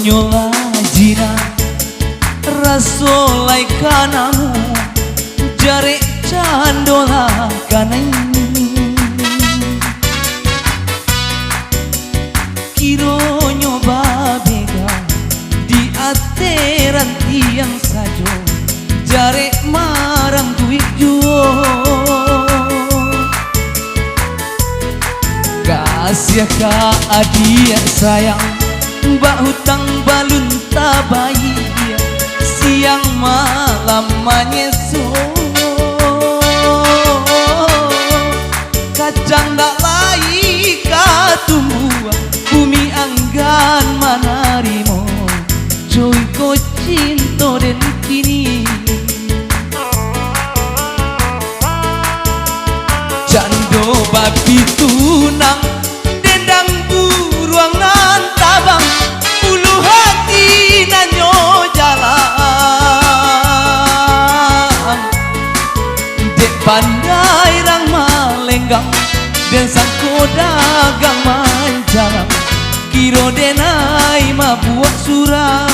nyola jina rasolai kanamu jare candola kanai kiro nyoba bega di ateran tiang sajo jare marang duit juo kasih ka adia sayang mbak hutang balun tabai siang malam manyeso kacang dak lai katumbuh bumi anggan manarimo joy ko cinto den kini jando babi tunang dendang buruang nan tabang ulu hati nanyo jalan dek pandai rang malenggang dan sangko dagang manjarang kiro denai mabuak surah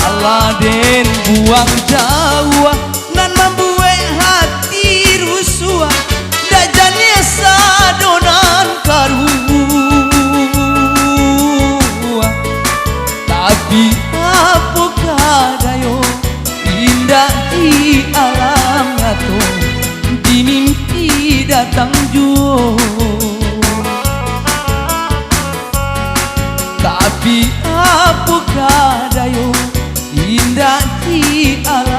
ala den buang jauh nan membuat hati rusuh dajannya sadonan karuh tapi apakah dayo indah di alam ngato di mimpi datang juo tapi apakah dayo indah di alam